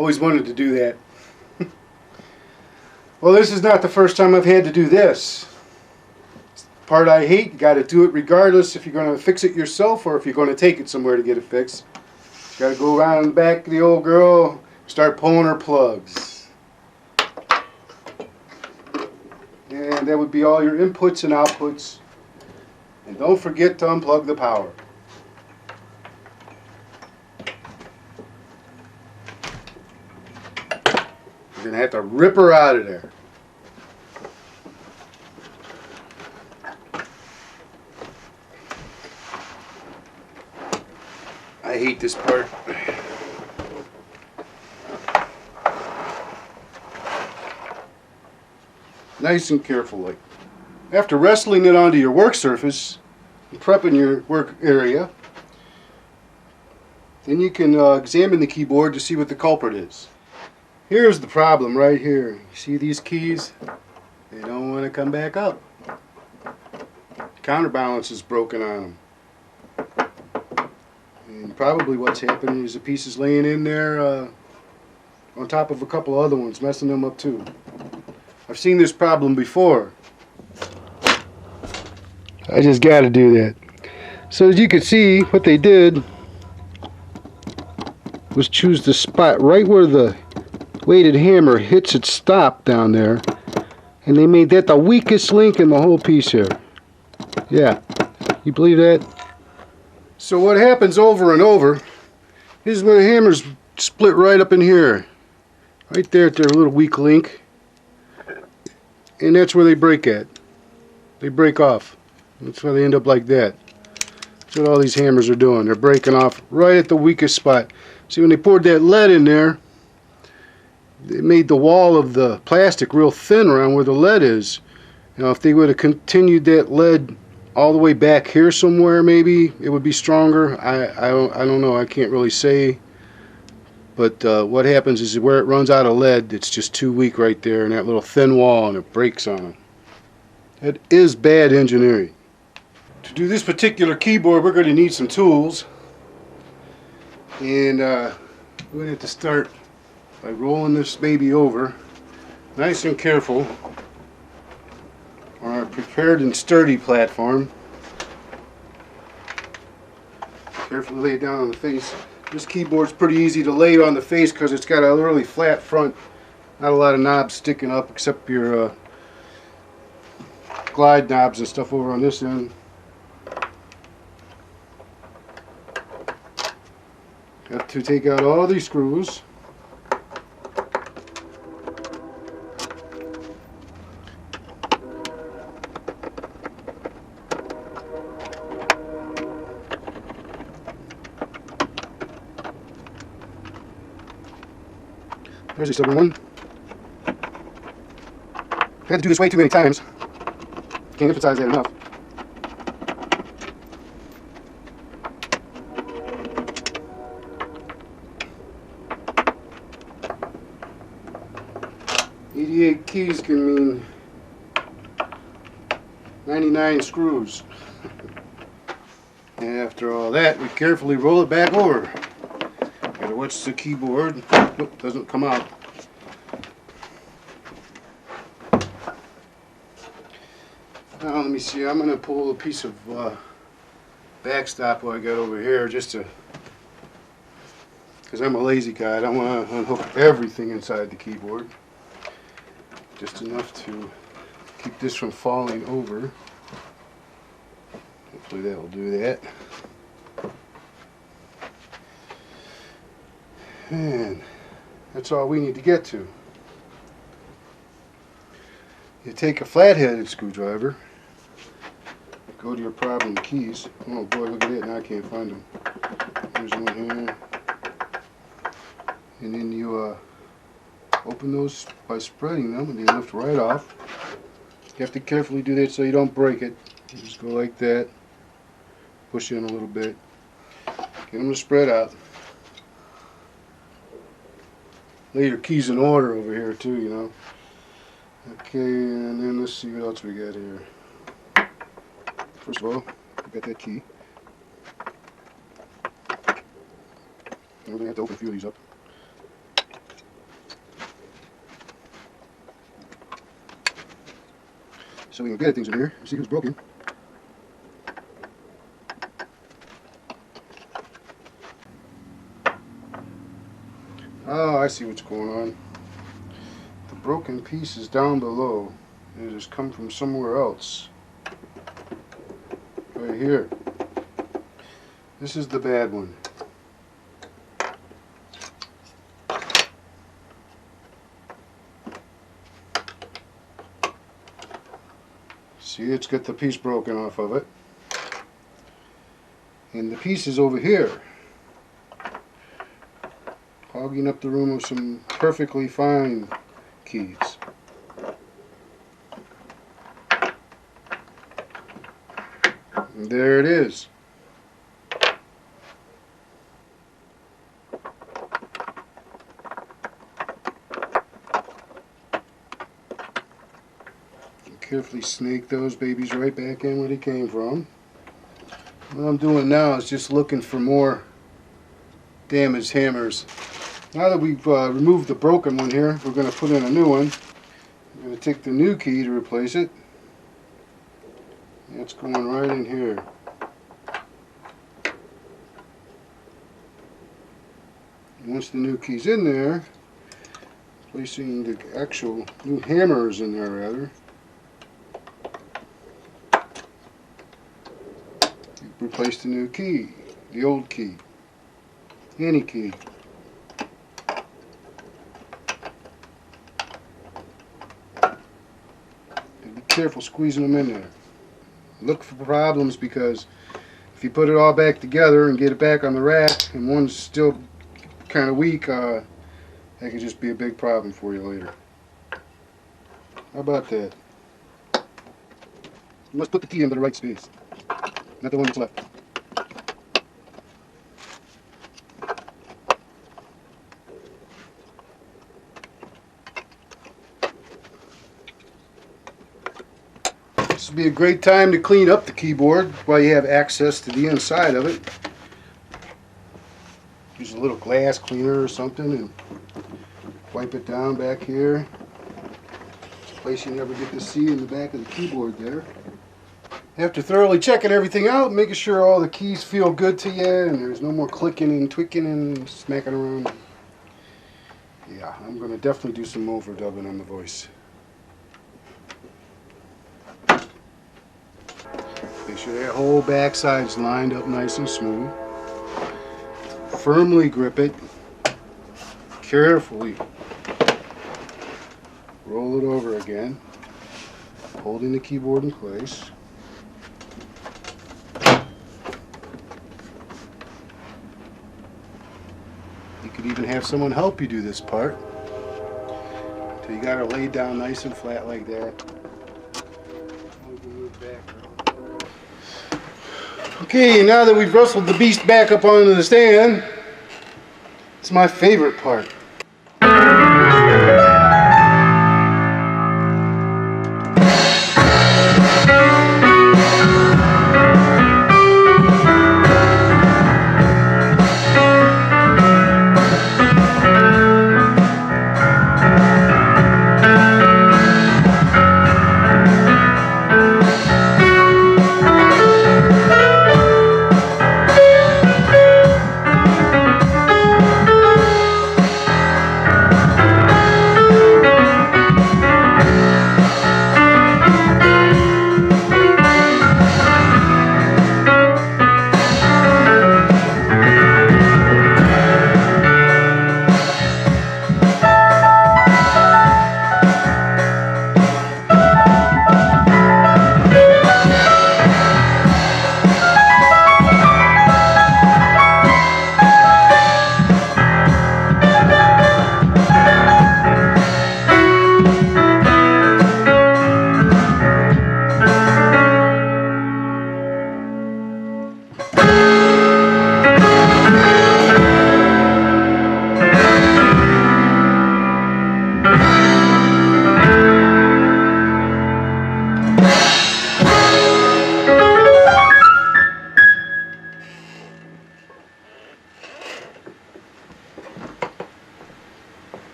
Always wanted to do that. Well, this is not the first time I've had to do this. It's the part I hate. You got to do it regardless if you're going to fix it yourself or if you're going to take it somewhere to get it fixed. You got to go around the back of the old girl, start pulling her plugs. And that would be all your inputs and outputs. And don't forget to unplug the power. You're going to have to rip her out of there. I hate this part. Nice and careful, like. After wrestling it onto your work surface and prepping your work area, then you can examine the keyboard to see what the culprit is. Here's the problem right here. You see these keys? They don't want to come back up. The counterbalance is broken on them. And probably what's happening is the piece is laying in there on top of a couple other ones, messing them up too. I've seen this problem before. I just got to do that. So as you can see, what they did was choose the spot right where the weighted hammer hits its stop down there, and they made that the weakest link in the whole piece here. Yeah, you believe that? So what happens over and over is when the hammer's split right up in here, right there at their little weak link, and that's where they break at. They break off. That's why they end up like that. That's what all these hammers are doing. They're breaking off right at the weakest spot. See, when they poured that lead in there, it made the wall of the plastic real thin around where the lead is. You know, if they would have continued that lead all the way back here somewhere, maybe it would be stronger. I don't know. I can't really say. But what happens is where it runs out of lead, it's just too weak right there in that little thin wall, and it breaks on them. That is bad engineering. To do this particular keyboard, we're going to need some tools. And we're going to have to start by rolling this baby over, nice and careful, on our prepared and sturdy platform. Carefully lay it down on the face. This keyboard's pretty easy to lay on the face because it's got a really flat front. Not a lot of knobs sticking up except your glide knobs and stuff over on this end. Got to take out all these screws. There's a stubborn one. I've had to do this way too many times. Can't emphasize that enough. "88 keys can mean 99 screws." And after all that, we carefully roll it back over. Gotta watch the keyboard. Nope, doesn't come out. Now let me see. I'm gonna pull a piece of backstop I got over here just to, because I'm a lazy guy. I don't want to unhook everything inside the keyboard. Just enough to keep this from falling over. Hopefully that will do that. And that's all we need to get to. You take a flat-headed screwdriver, go to your problem keys. Oh boy, look at that, now I can't find them. There's one here. And then you open those by spreading them, and they lift right off. You have to carefully do that so you don't break it. You just go like that, push in a little bit, get them to spread out. Lay your keys in order over here too, you know. Okay, and then let's see what else we got here. First of all, we got that key. We're going to have to open a few of these up. so we can get at things in here and see who's broken. Oh, I see what's going on. The broken piece is down below. It has come from somewhere else. Right here. This is the bad one. See, it's got the piece broken off of it. And the piece is over here, hogging up the room with some perfectly fine keys. And there it is. Carefully snake those babies right back in where they came from. What I'm doing now is just looking for more damaged hammers. Now that we've removed the broken one here, we're going to put in a new one. I'm going to take the new key to replace it. It's going right in here. And once the new key's in there, placing the actual new hammers in there rather. Replace the new key, the old key, any key. And be careful squeezing them in there. Look for problems, because if you put it all back together and get it back on the rack and one's still kind of weak, that could just be a big problem for you later. How about that? You must put the key into the right space. Not the one that's left. This would be a great time to clean up the keyboard while you have access to the inside of it. Use a little glass cleaner or something and wipe it down back here. It's a place you never get to see in the back of the keyboard there. After thoroughly checking everything out, making sure all the keys feel good to you and there's no more clicking and tweaking and smacking around. Yeah, I'm going to definitely do some overdubbing on the voice. Make sure that whole backside's lined up nice and smooth. Firmly grip it. Carefully roll it over again, holding the keyboard in place. You could even have someone help you do this part. So you got it laid down nice and flat like that. Okay, now that we've wrestled the beast back up onto the stand, it's my favorite part.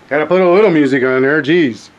Gotta put a little music on there, geez.